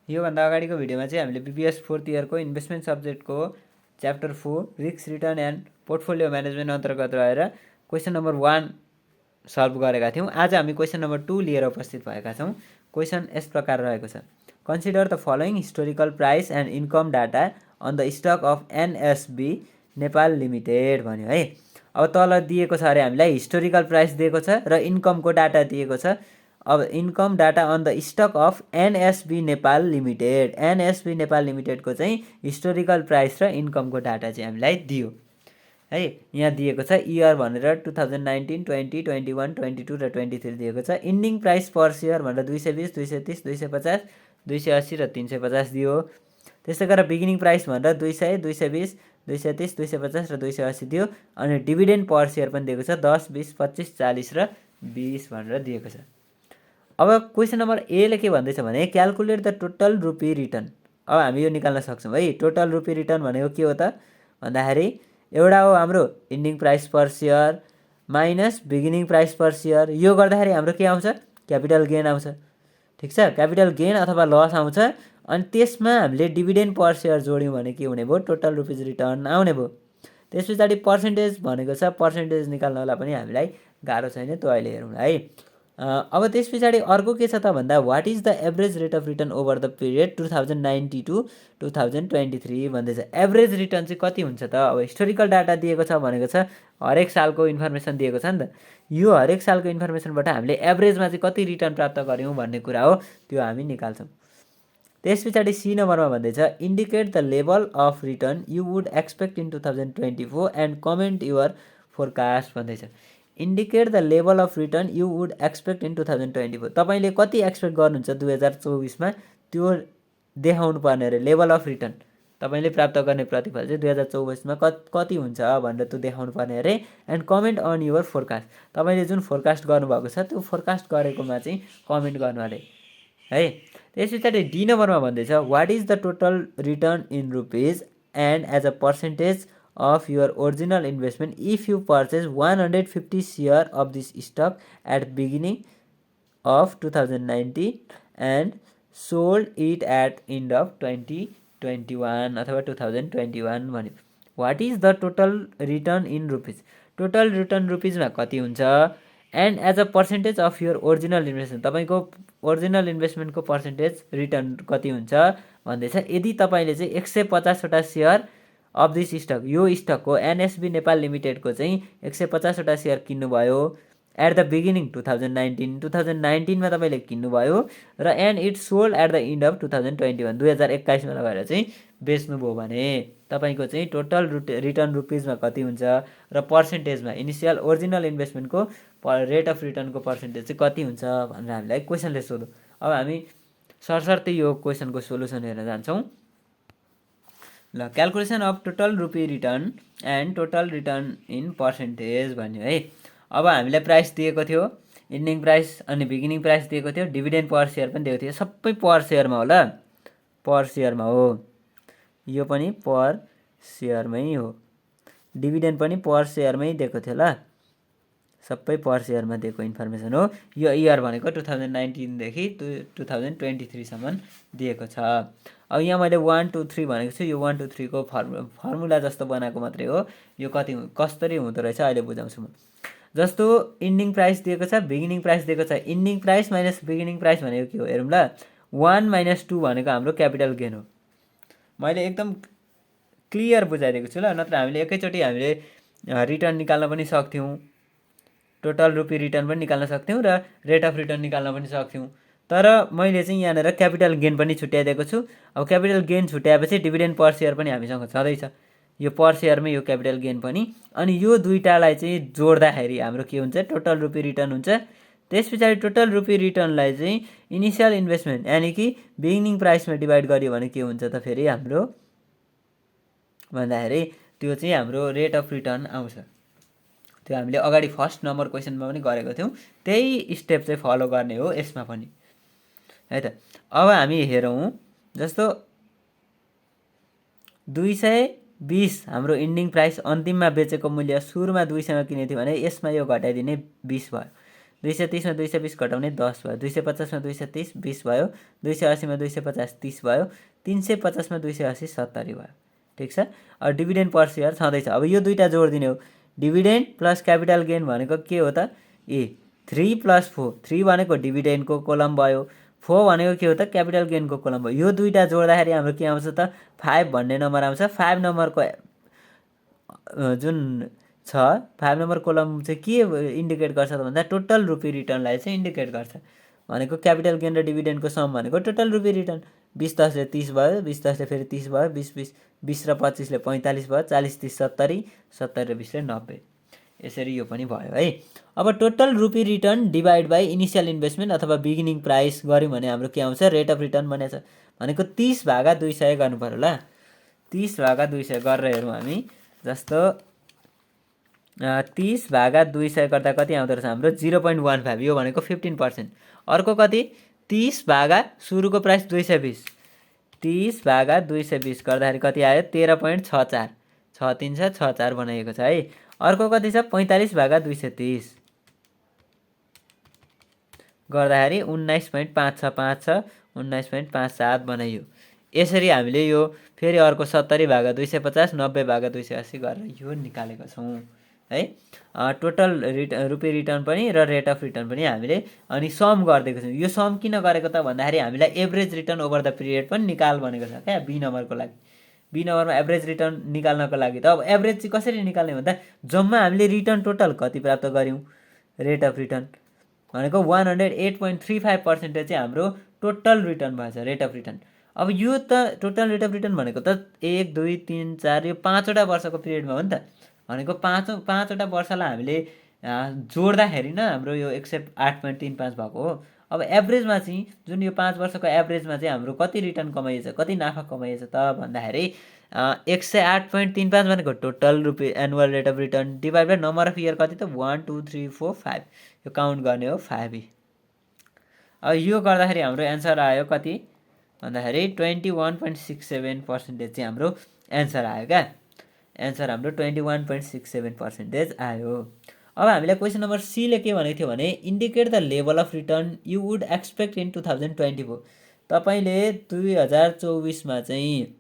योभन्दा अगाडिको भिडियोमा चाहिँ हामीले बीपीएस 4th इयरको इन्भेस्टमेन्ट सब्जेक्टको chapter 4 risk return and portfolio management अन्तर्गत रहेर क्वेसन नम्बर 1 सल्भ गरेका थियौँ। आज हामी क्वेसन नम्बर 2 लिएर उपस्थित भएका छौँ। क्वेसन यस प्रकार रहेको छ, consider the following historical price and income data on the stock of NSB Nepal limited भन्यो है। अब तल दिएको छ अरे हामीलाई हिस्टोरिकल प्राइस दिएको छ र इन्कमको डाटा दिएको छ। अब income data on the stock of NSB Nepal limited, NSB Nepal लिमिटेडको चाहिँ हिस्टोरिकल प्राइस र इन्कमको डाटा चाहिँ हामीलाई दियो है। यहाँ दिएको छ इयर भनेर 2019, 20, 21, 22 र 23 दिएको छ। इन्डिङ प्राइस पर सेयर भनेर 220, 230, 250, 280 र 350 दियो। त्यस्तै गरेर बिगिनिङ प्राइस भनेर 200, 220, 230, 250 र 280 दियो। अनि डिभिडेन्ड पर सेयर पनि दिएको छ 10, 20, 25, 40 र 20 भनेर दिएको छ। अब क्वेसन नम्बर एले के भन्दैछ भने calculate the total rupee return. अब हामी यो निकाल्न सक्छौँ है। टोटल रुपी रिटर्न भनेको के हो त भन्दाखेरि एउटा हो हाम्रो इन्डिङ प्राइस पर सेयर माइनस बिगिनिङ प्राइस पर सेयर। यो गर्दाखेरि हाम्रो के आउँछ, क्यापिटल गेन आउँछ। ठिक छ, क्यापिटल गेन अथवा लस आउँछ। अनि त्यसमा हामीले डिभिडेन्ड पर सेयर जोड्यौँ भने के हुने भयो, टोटल रुपिज रिटर्न आउने भयो। त्यस पछाडि पर्सेन्टेज भनेको छ, पर्सेन्टेज निकाल्नलाई पनि हामीलाई गाह्रो छैन, त्यो अहिले हेरौँ है। अब त्यस पछाडि अर्को के छ त भन्दा what is the average rate of return over the period 2090 to 2023 भन्दैछ। एभरेज रिटर्न चाहिँ कति हुन्छ त। अब हिस्टोरिकल डाटा दिएको छ भनेको छ, हरेक सालको इन्फर्मेसन दिएको छ नि त। यो हरेक सालको इन्फर्मेसनबाट हामीले एभरेजमा चाहिँ कति रिटर्न प्राप्त गऱ्यौँ भन्ने कुरा हो, त्यो हामी निकाल्छौँ। त्यस पछाडि सी नम्बरमा भन्दैछ indicate the level of return you would expect in 2024 and comment your forecast भन्दैछ। Indicate the level of return you would expect in 2024। तपाईँले कति एक्सपेक्ट गर्नुहुन्छ 2024मा, त्यो देखाउनु पर्ने अरे। लेभल अफ रिटर्न तपाईँले प्राप्त गर्ने प्रतिफल चाहिँ 2024मा कति हुन्छ भनेर त्यो देखाउनु पर्ने अरे। And comment on your forecast, तपाईँले जुन फोरकास्ट गर्नुभएको छ त्यो फोरकास्ट गरेकोमा चाहिँ कमेन्ट गर्नु अरे है। त्यस पछाडि डी नम्बरमा भन्दैछ what is the total return in rupees and as a percentage of your original investment if you purchase 150 share of this stock at beginning of 2019 and sold it at end of 2021 अथवा 2021 भन्यो। What is the total return in rupees, total return रुपिजमा कति हुन्छ। And as a percentage of your original investment, तपाईँको original इन्भेस्टमेन्टको percentage return कति हुन्छ भन्दैछ। यदि तपाईँले चाहिँ 150वटा सेयर अफ दिस स्टक, यो स्टकको एनएसबी नेपाल लिमिटेडको चाहिँ 150वटा सेयर किन्नुभयो एट द बिगिनिङ 2019मा तपाईँले किन्नुभयो र and it sold at the end of 2021 2021मा लगेर चाहिँ बेच्नुभयो भने तपाईँको चाहिँ टोटल रिटर्न रुपिजमा कति हुन्छ र पर्सेन्टेजमा इनिसियल ओरिजिनल इन्भेस्टमेन्टको रेट अफ रिटर्नको पर्सेन्टेज चाहिँ कति हुन्छ भनेर हामीलाई क्वेसनले सोध्यो। अब हामी सरसर्ती यो क्वेसनको सोल्युसन हेर्न जान्छौँ। ल, calculation of total rupee return and total return in percentage भन्यो है। अब हामीलाई प्राइस दिएको थियो, इन्डिङ प्राइस अनि बिगिनिङ प्राइस दिएको थियो, डिभिडेन्ड पर सेयर पनि दिएको थियो। सबै पर सेयरमा हो ल, पर सेयरमा हो, यो पनि पर सेयरमै हो, डिभिडेन्ड पनि पर सेयरमै दिएको थियो ल, सबै पर सेयरमा दिएको इन्फर्मेसन हो। यो इयर भनेको 2019 देखि 2023सम्म दिएको छ। अब यहाँ मैले 1, 2, 3 भनेको छु, यो 1, 2, 3 को फर्मुला जस्तो बनाएको मात्रै हो। यो कसरी हुँदो रहेछ अहिले बुझाउँछु म। जस्तो इन्डिङ प्राइस दिएको छ, बिगिनिङ प्राइस दिएको छ। Ending price minus beginning price भनेको के हो हेरौँ ल। 1 - 2 भनेको हाम्रो क्यापिटल गेन हो। मैले एकदम क्लियर बुझाइदिएको छु ल, नत्र हामीले एकैचोटि हामीले रिटर्न निकाल्न पनि सक्थ्यौँ, टोटल रुपी रिटर्न पनि निकाल्न सक्थ्यौँ र रेट अफ रिटर्न निकाल्न पनि सक्थ्यौँ। तर मैले चाहिँ यहाँनिर क्यापिटल गेन पनि छुट्याइदिएको छु। अब क्यापिटल गेन छुट्याएपछि डिभिडेन्ड पर सेयर पनि हामीसँग छँदैछ, यो पर सेयरमै यो क्यापिटल गेन पनि। अनि यो दुईटालाई चाहिँ जोड्दाखेरि हाम्रो के हुन्छ, टोटल रुपी रिटर्न हुन्छ। त्यस पछाडि टोटल रुपी रिटर्नलाई चाहिँ इनिसियल इन्भेस्टमेन्ट यानि कि बिगिनिङ प्राइसमा डिभाइड गरियो भने के हुन्छ त फेरि हाम्रो भन्दाखेरि त्यो चाहिँ हाम्रो रेट अफ रिटर्न आउँछ। त्यो हामीले अगाडि फर्स्ट नम्बर क्वेसनमा पनि गरेको थियौँ, त्यही स्टेप चाहिँ फलो गर्ने हो यसमा पनि है त। अब हामी हेरौँ, जस्तो 220 हाम्रो इन्डिङ प्राइस अन्तिममा बेचेको मूल्य सुरुमा 200मा किनेको थियो भने यसमा यो घटाइदिने 20 भयो। 230 मा 220 घटाउने 10 भयो, 250 मा 230 20 भयो, 280 मा 250 30 भयो, 350 मा 280 70 भयो। ठिक छ। अब डिभिडेन्ड पर सेयर छँदैछ। अब यो दुईटा जोडिदिने हो, डिभिडेन्ड प्लस क्यापिटल गेन भनेको के हो त? 3 + 4, 3 भनेको डिभिडेन्डको कोलम भयो, 4 भनेको के हो त? क्यापिटल गेनको कोलम भयो। यो दुईटा जोड्दाखेरि हाम्रो के आउँछ त? 5 भन्ने नम्बर आउँछ। 5 नम्बरको जुन छ 5 नम्बर कोलम चाहिँ के इन्डिकेट गर्छ त भन्दा टोटल रुपी रिटर्नलाई चाहिँ इन्डिकेट गर्छ। भनेको क्यापिटल गेन र डिभिडेन्डको सम भनेको टोटल रुपी रिटर्न। 20 10 ले 30 भयो, 20 10 ले फेरि 30 भयो, 20 र 25 ले 45 भयो, 40 30 70, 70 र 20 ले 90। यसरी यो पनि भयो है। अब total rupee return divide by initial investment अथवा बिगिनिङ प्राइस गऱ्यौँ भने हाम्रो के आउँछ? रेट अफ रिटर्न भनेको छ। भनेको 30/200 गर्नु पर्यो ल। 30/200 गरेर हेरौँ हामी। जस्तो 30/200 गर्दा कति आउँदो रहेछ हाम्रो? 0.15। यो भनेको 15%। अर्को कति? 30 सुरुको प्राइस 220, 30/220 गर्दाखेरि कति आयो? 13.64, 6 3 छ 6 4 बनाइएको छ है। अर्को कति छ? 45/230 गर्दाखेरि 19.565 छ, 19.57 बनाइयो। यसरी हामीले यो फेरि अर्को 70/250, 90/280 गरेर यो निकालेको छौँ है। टोटल रुपी रिटर्न पनि र रेट अफ रिटर्न पनि हामीले अनि सम गरिदिएको छौँ। यो सम किन गरेको त भन्दाखेरि हामीलाई average return over the period पनि निकाल भनेको छ क्या बी नम्बरको लागि। बी नम्बरमा एभरेज रिटर्न निकाल्नको लागि त अब एभरेज चाहिँ कसरी निकाल्ने भन्दा जम्मा हामीले रिटर्न टोटल कति प्राप्त गऱ्यौँ? रेट अफ रिटर्न भनेको 108.35% चाहिँ हाम्रो टोटल रिटर्न भएछ, रेट अफ रिटर्न। अब यो त टोटल रेट अफ रिटर्न भनेको त 1 2 3 4 यो 5वटा वर्षको पिरियडमा हो नि त। भनेको 5वटा वर्षलाई हामीले जोड्दाखेरि न हाम्रो यो 108.35 भएको हो। अब एभरेजमा चाहिँ जुन यो 5 वर्षको एभरेजमा चाहिँ हाम्रो कति रिटर्न कमाइएछ, कति नाफा कमाइएछ त भन्दाखेरि 108.35 भनेको total rupee annual rate of return divide by number of year कति त? 1 2 3 4 5। यो काउन्ट गर्ने हो 5। अब यो गर्दाखेरि हाम्रो एन्सर आयो कति भन्दाखेरि 21.67% चाहिँ हाम्रो एन्सर आयो क्या। एन्सर हाम्रो 21.67% आयो। अब हामीलाई क्वेसन नम्बर सीले के भनेको थियो भने indicate the level of return you would expect in 2024। तपाईँले 2024मा चाहिँ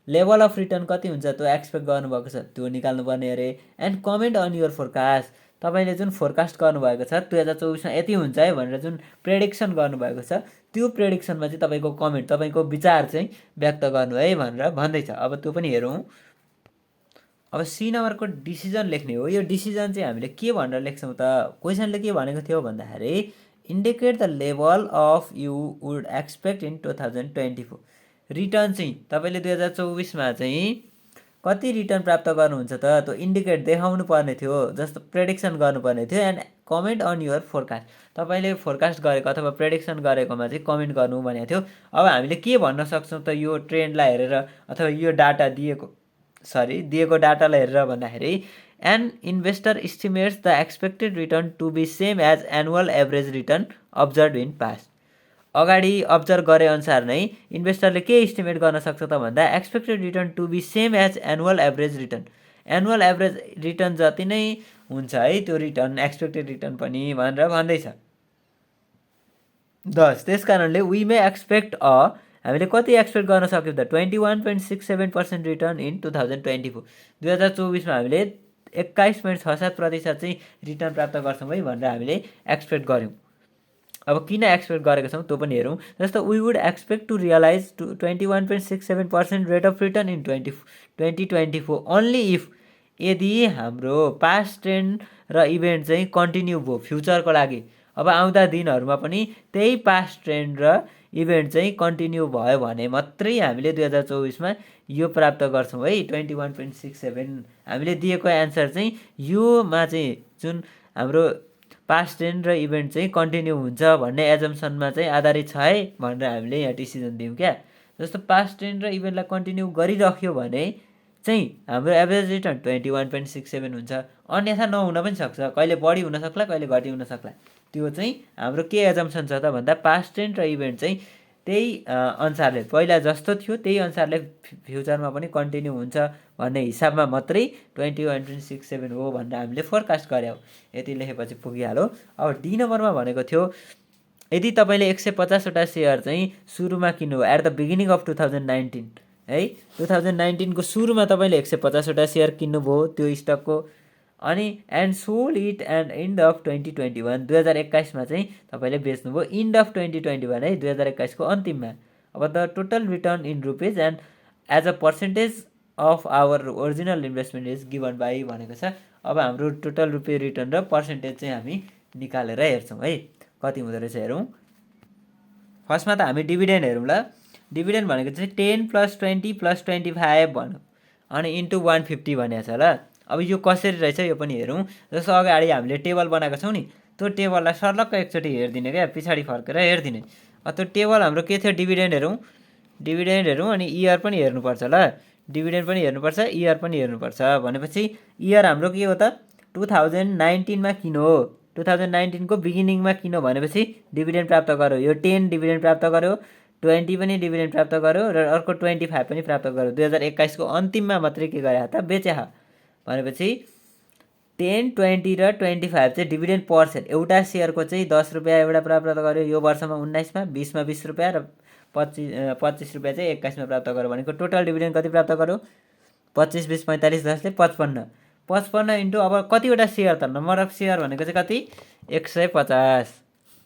लेभल अफ रिटर्न कति हुन्छ त्यो एक्सपेक्ट गर्नुभएको छ, त्यो निकाल्नुपर्ने अरे। And comment on your forecast, तपाईँले जुन फोरकास्ट गर्नुभएको छ 2024मा यति हुन्छ है भनेर जुन प्रेडिक्सन गर्नुभएको छ त्यो प्रेडिक्सनमा चाहिँ तपाईँको कमेन्ट, तपाईँको विचार चाहिँ व्यक्त गर्नु है भनेर भन्दैछ। अब त्यो पनि हेरौँ। अब सी नम्बरको डिसिजन लेख्ने हो। यो डिसिजन चाहिँ हामीले के भनेर लेख्छौँ त? क्वेसनले के भनेको थियो भन्दाखेरि indicate the level of you would expect in 2024। Return चाहिँ तपाईँले 2024मा चाहिँ कति रिटर्न प्राप्त गर्नुहुन्छ त त्यो इन्डिकेट देखाउनु पर्ने थियो, जस्तो प्रेडिक्सन गर्नुपर्ने थियो। And comment on your forecast, तपाईँले फोरकास्ट गरेको अथवा प्रेडिक्सन गरेकोमा चाहिँ कमेन्ट गर्नु भनेको थियो। अब हामीले के भन्न सक्छौँ त यो ट्रेन्डलाई हेरेर अथवा यो डाटा दिएको डाटालाई हेरेर भन्दाखेरि an investor estimates the expected return to be same as annual average return observe in past. अगाडि अब्जर्भ गरे अनुसार नै इन्भेस्टरले के इस्टिमेट गर्न सक्छ त भन्दा expected return to be same as annual average return. Annual average return जति नै हुन्छ है त्यो रिटर्न एक्सपेक्टेड रिटर्न पनि भनेर भन्दैछ। त्यस कारणले वी मे एक्सपेक्ट हामीले कति एक्सपेक्ट गर्न सक्यौँ त? 21.67% रिटर्न इन 2024। 2024मा हामीले 21.67% चाहिँ रिटर्न प्राप्त गर्छौँ है भनेर हामीले एक्सपेक्ट गऱ्यौँ। अब किन एक्सपेक्ट गरेको छौँ त्यो पनि हेरौँ। जस्तो we would expect to realize 21.67% rate of return in 2024 only if, यदि हाम्रो पास्ट ट्रेन्ड र इभेन्ट चाहिँ कन्टिन्यू भयो फ्युचरको लागि। अब आउँदा दिनहरूमा पनि त्यही पास्ट ट्रेन्ड र इभेन्ट चाहिँ कन्टिन्यू भयो भने मात्रै हामीले 2024मा यो प्राप्त गर्छौँ है 21.67। हामीले दिएको एन्सर चाहिँ योमा चाहिँ जुन हाम्रो पास्ट ट्रेन्ड र इभेन्ट चाहिँ कन्टिन्यू हुन्छ भन्ने एजम्सनमा चाहिँ आधारित छ है भनेर हामीले यहाँ डिसिजन दियौँ क्या। जस्तो पास्ट ट्रेन्ड र इभेन्टलाई कन्टिन्यू गरिराख्यो भने चाहिँ हाम्रो एभरेज रिटर्न 21.67 हुन्छ। अन्यथा नहुन पनि सक्छ, कहिले बढी हुनसक्ला कहिले घटी हुनसक्ला। त्यो चाहिँ हाम्रो के एजम्सन छ त भन्दा पास्ट ट्रेन्ड र इभेन्ट चाहिँ त्यही अनुसारले पहिला जस्तो थियो त्यही अनुसारले फ्युचरमा पनि कन्टिन्यू हुन्छ भन्ने हिसाबमा मात्रै 21, 26, 7 हो भनेर हामीले फोरकास्ट गऱ्यौँ। यति लेखेपछि पुगिहाल्यो। अब डी नम्बरमा भनेको थियो यदि तपाईँले 150वटा सेयर चाहिँ सुरुमा किन्नुभयो एट द बिगिनिङ अफ 2019 है, 2019को सुरुमा तपाईँले 150वटा सेयर किन्नुभयो त्यो स्टकको, अनि and sold it and end of 2021 2021मा चाहिँ तपाईँले बेच्नुभयो इन्ड अफ 2021 है, 2021को अन्तिममा। अब the total return in rupees and as a percentage of our original investment is given by भनेको छ। अब हाम्रो टोटल रुपियाँ रिटर्न र पर्सेन्टेज चाहिँ हामी निकालेर हेर्छौँ है कति हुँदो रहेछ हेरौँ। फर्स्टमा त हामी डिभिडेन्ड हेरौँ ल। डिभिडेन्ड भनेको चाहिँ 10 + 20 + 25 भनौँ अनि इन्टु 150 भनेको छ ल। अब यो कसरी रहेछ यो पनि हेरौँ। जस्तो अगाडि हामीले टेबल बनाएको छौँ नि, त्यो टेबललाई सर्लक्क एकचोटि हेरिदिने क्या, पछाडि फर्केर हेरिदिने। त्यो टेबल हाम्रो के थियो, डिभिडेन्ड हेरौँ, डिभिडेन्ड हेरौँ अनि इयर पनि हेर्नुपर्छ ल। डिभिडेन्ड पनि हेर्नुपर्छ, इयर पनि हेर्नुपर्छ। भनेपछि इयर हाम्रो के हो त 2019मा किनो हो, 2019को बिगिनिङमा किनो भनेपछि डिभिडेन्ड प्राप्त गर्यो। यो 10 डिभिडेन्ड प्राप्त गर्यो, 20 पनि डिभिडेन्ड प्राप्त गर्यो र अर्को 25 पनि प्राप्त गर्यो। 2021को अन्तिममा मात्रै के गरे त बेचे भनेपछि 10, 20 र 25 चाहिँ डिभिडेन्ड पर सेयर। एउटा सेयरको चाहिँ 10 रुपियाँ एउटा प्राप्त गर्यो यो वर्षमा 19मा, 20मा 20 रुपियाँ र 25 रुपियाँ चाहिँ 21मा प्राप्त गर्यो भनेको टोटल डिभिडेन्ड कति प्राप्त गर्यो 25, 20, 45, 10ले 55। 55 इन्टु अब कतिवटा सेयर त नम्बर अफ सेयर भनेको चाहिँ कति 150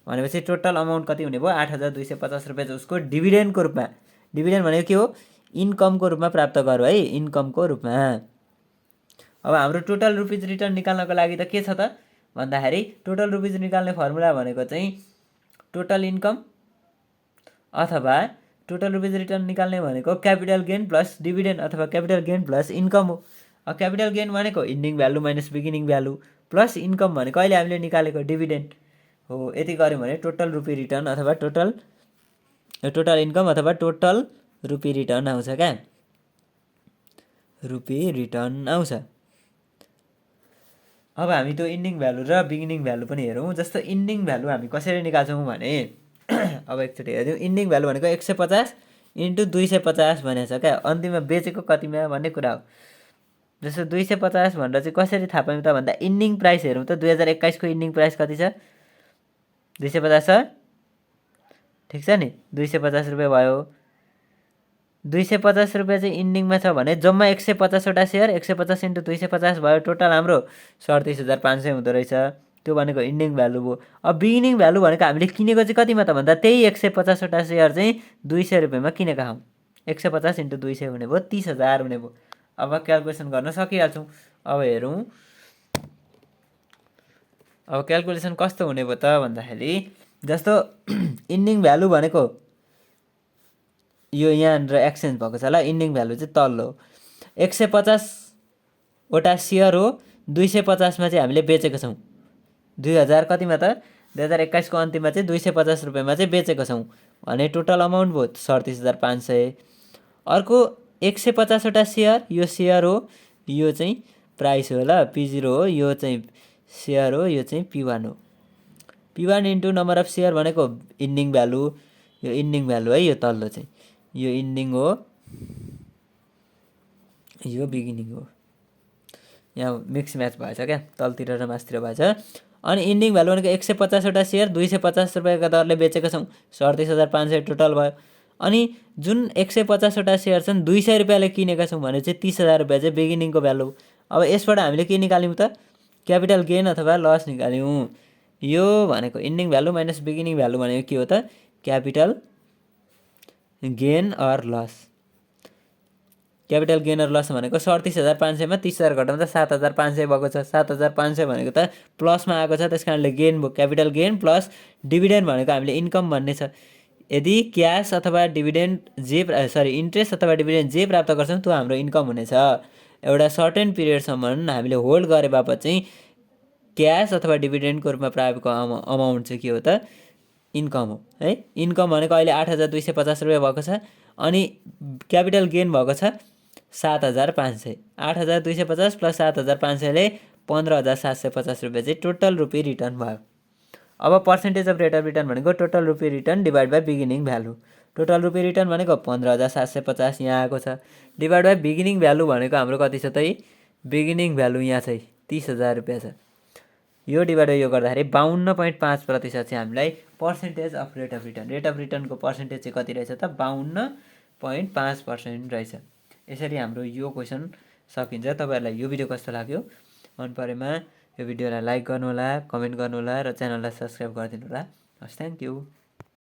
भनेपछि टोटल अमाउन्ट कति हुने भयो 8250 रुपियाँ चाहिँ उसको डिभिडेन्डको रूपमा। डिभिडेन्ड भनेको के हो इन्कमको रूपमा प्राप्त गर्यो है, इन्कमको रूपमा। अब हाम्रो टोटल रुपिज रिटर्न निकाल्नको लागि त के छ त भन्दाखेरि टोटल रुपिज निकाल्ने फर्मुला भनेको चाहिँ टोटल इन्कम अथवा टोटल रुपिज रिटर्न निकाल्ने भनेको क्यापिटल गेन प्लस डिभिडेन्ड अथवा क्यापिटल गेन प्लस इन्कम हो। क्यापिटल गेन भनेको ending value minus beginning value plus income भनेको अहिले हामीले निकालेको डिभिडेन्ड हो। यति गऱ्यौँ भने टोटल रुपी रिटर्न अथवा टोटल इन्कम अथवा टोटल रुपी रिटर्न आउँछ क्या, रुपी रिटर्न आउँछ। अब हामी त्यो इन्डिङ भ्यालु र बिगिनिङ भ्यालु पनि हेरौँ। जस्तो इन्डिङ भ्यालु हामी कसरी निकाल्छौँ भने अब एकचोटि हेरिदिउँ। इन्डिङ भ्यालु भनेको 150 इन्टु 250 भनेको छ क्या, अन्तिममा बेचेको कतिमा भन्ने कुरा हो। जस्तो 250 भनेर चाहिँ कसरी थाहा पायौँ त भन्दा इन्डिङ प्राइस हेरौँ त 2021को इन्डिङ प्राइस कति छ 250 छ, ठिक छ नि 250 रुपियाँ भयो। 250 रुपियाँ चाहिँ इन्डिङमा छ भने जम्मा 150वटा सेयर 150 इन्टु 250 भयो, टोटल हाम्रो 37500 हुँदो रहेछ। त्यो भनेको इन्डिङ भ्यालु भयो। अब बिगिनिङ भ्यालु भनेको हामीले किनेको चाहिँ कतिमा त भन्दा त्यही 150वटा सेयर चाहिँ 200 रुपियाँमा किनेका हौँ। 150 इन्टु 200 हुने भयो 30,000 हुने भयो। अब क्यालकुलेसन गर्न सकिहाल्छौँ। अब हेरौँ अब क्यालकुलेसन कस्तो हुने भयो त भन्दाखेरि जस्तो इन्डिङ भ्यालु भनेको यो यहाँनिर एक्सचेन्ज भएको छ ल। इन्डिङ भ्यालु चाहिँ तल्लो 150वटा सेयर हो, 250मा चाहिँ हामीले बेचेको छौँ 2000 कतिमा त 2021को अन्तिममा चाहिँ 250 रुपियाँमा चाहिँ बेचेको छौँ भने टोटल अमाउन्ट भयो 37500। अर्को 150वटा सेयर यो सेयर हो, यो चाहिँ प्राइस हो ल, P0 हो, यो चाहिँ सेयर हो, यो चाहिँ P1 हो। P1 into number of share भनेको इन्डिङ भ्यालु, यो इन्डिङ भ्यालु है, यो तल्लो चाहिँ यो इन्डिङ हो, यो बिगिनिङ हो। यहाँ मिक्स म्याच भएछ क्या, तलतिर र मासतिर भएछ। अनि इन्डिङ भ्यालु भनेको 150वटा सेयर 250 रुपियाँको दरले बेचेको छौँ 37500 टोटल भयो। अनि जुन 150वटा सेयर छन् 200 रुपियाँले किनेका छौँ भने चाहिँ 30,000 रुपियाँ चाहिँ बिगिनिङको भ्यालु। अब यसबाट हामीले के निकाल्यौँ त क्यापिटल गेन अथवा लस निकाल्यौँ। यो भनेको ending value minus beginning value भनेको के हो त capital gain or loss. Capital gain or loss भनेको 37500मा 30,000 घटाउँदा 7500 भएको छ। 7500 भनेको त प्लसमा आएको छ, त्यस कारणले गेन भयो। क्यापिटल गेन प्लस डिभिडेन्ड भनेको हामीले इन्कम भन्ने छ। यदि क्यास अथवा डिभिडेन्ड इन्ट्रेस्ट अथवा डिभिडेन्ड जे प्राप्त गर्छौँ त्यो हाम्रो इन्कम हुनेछ। एउटा सर्टेन पिरियडसम्म हामीले होल्ड गरे बापत चाहिँ क्यास अथवा डिभिडेन्डको रूपमा प्राप्तको अमाउन्ट चाहिँ के हो त इन्कम हो है। इन्कम भनेको अहिले 8250 रुपियाँ भएको छ अनि क्यापिटल गेन भएको छ 7500। 8250 प्लस 7500ले 15750 रुपियाँ चाहिँ टोटल रुपी रिटर्न भयो। अब percentage of rate of return भनेको total rupee return divide by beginning value. Total रुपियाँ रिटर्न भनेको 15,750 यहाँ आएको छ। डिभाइड बाई बिगिनिङ भ्यालु भनेको हाम्रो कति छ त? बिगिनिङ भ्यालु यहाँ चाहिँ 30,000 रुपियाँ छ। यो डिभाइड बाई यो गर्दाखेरि 52.5% चाहिँ हामीलाई percentage of rate of return. Rate of रिटर्नको पर्सेन्टेज चाहिँ कति रहेछ त? 52.5% रहेछ। यसरी हाम्रो यो क्वेसन सकिन्छ। तपाईँहरूलाई यो भिडियो कस्तो लाग्यो? मन परेमा यो भिडियोलाई लाइक गर्नुहोला, कमेन्ट गर्नुहोला र च्यानललाई सब्सक्राइब गरिदिनु होला। हस्, थ्याङ्क यू।